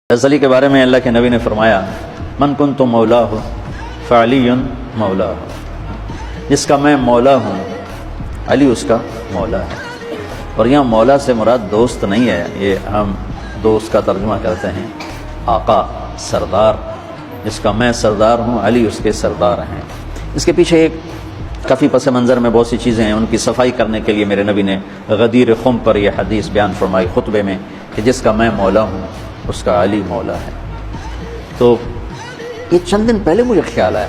علی کے بارے میں اللہ کے نبی نے فرمایا من کنت مولا فعلی مولا، جس کا میں مولا ہوں علی اس کا مولا ہے۔ اور یہاں مولا سے مراد دوست نہیں ہے، یہ ہم دوست کا ترجمہ کرتے ہیں آقا، سردار، جس کا میں سردار ہوں علی اس کے سردار ہیں۔ اس کے پیچھے ایک کافی پس منظر میں بہت سی چیزیں ہیں، ان کی صفائی کرنے کے لیے میرے نبی نے غدیر خم پر یہ حدیث بیان فرمائی خطبے میں کہ جس کا میں مولا ہوں اس کا علی مولا ہے۔ تو یہ چند دن پہلے مجھے خیال آیا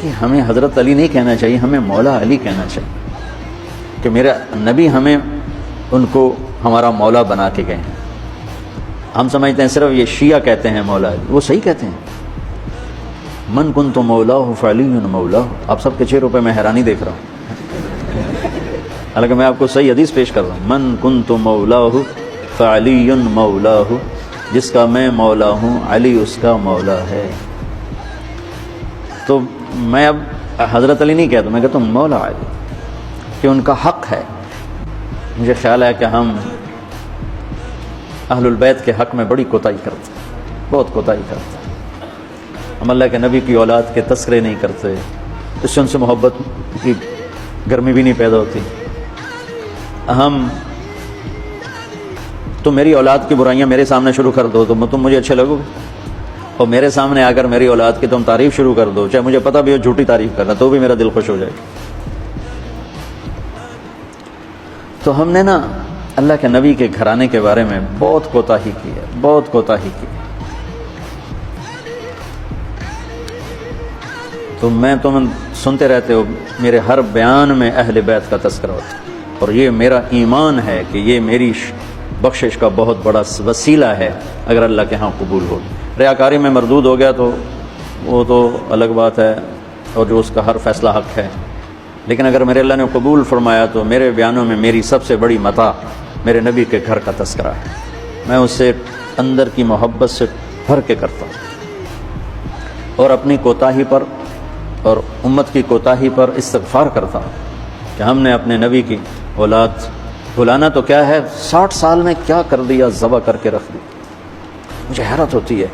کہ ہمیں حضرت علی نہیں کہنا چاہیے، ہمیں مولا علی کہنا چاہیے، کہ میرا نبی ہمیں ان کو ہمارا مولا بنا کے گئے ہیں۔ ہم سمجھتے ہیں صرف یہ شیعہ کہتے ہیں مولا علی، وہ صحیح کہتے ہیں، من کنت مولاہ فعلی مولاہ۔ آپ سب کے چہروں پہ میں حیرانی دیکھ رہا ہوں، حالانکہ میں آپ کو صحیح حدیث پیش کر رہا ہوں، من کنت مولاہ فعلی مولاہ، جس کا میں مولا ہوں علی اس کا مولا ہے۔ تو میں اب حضرت علی نہیں کہتا، میں کہتا ہوں مولا علی، کہ ان کا حق ہے۔ مجھے خیال ہے کہ ہم اہل البیت کے حق میں بڑی کوتاہی کرتے ہیں، بہت کوتاہی کرتے ہیں۔ ہم اللہ کے نبی کی اولاد کے تذکرے نہیں کرتے، اس سے ان سے محبت کی گرمی بھی نہیں پیدا ہوتی۔ تم میری اولاد کی برائیاں میرے سامنے شروع کر دو تو تم مجھے اچھے لگو گے، اور میرے سامنے آ کر میری اولاد کی تم تعریف شروع کر دو، چاہے مجھے پتہ بھی ہو جھوٹی تعریف کرنا، تو بھی میرا دل خوش ہو جائے گا۔ تو ہم نے نا اللہ کے نبی کے گھرانے کے بارے میں بہت کوتاہی کی ہے، بہت کوتاہی کی ہے۔ تو میں تم سنتے رہتے ہو، میرے ہر بیان میں اہل بیت کا تذکرہ ہوتا ہے، اور یہ میرا ایمان ہے کہ یہ میری بخشش کا بہت بڑا وسیلہ ہے اگر اللہ کے ہاں قبول ہو۔ ریاکاری میں مردود ہو گیا تو وہ تو الگ بات ہے، اور جو اس کا ہر فیصلہ حق ہے، لیکن اگر میرے اللہ نے قبول فرمایا تو میرے بیانوں میں میری سب سے بڑی متاع میرے نبی کے گھر کا تذکرہ ہے۔ میں اس سے اندر کی محبت سے بھر کے کرتا ہوں، اور اپنی کوتاہی پر اور امت کی کوتاہی پر استغفار کرتا ہوں کہ ہم نے اپنے نبی کی اولاد بلانا تو کیا ہے، 60 سال میں کیا کر دیا، ذبح کر کے رکھ دی۔ مجھے حیرت ہوتی ہے۔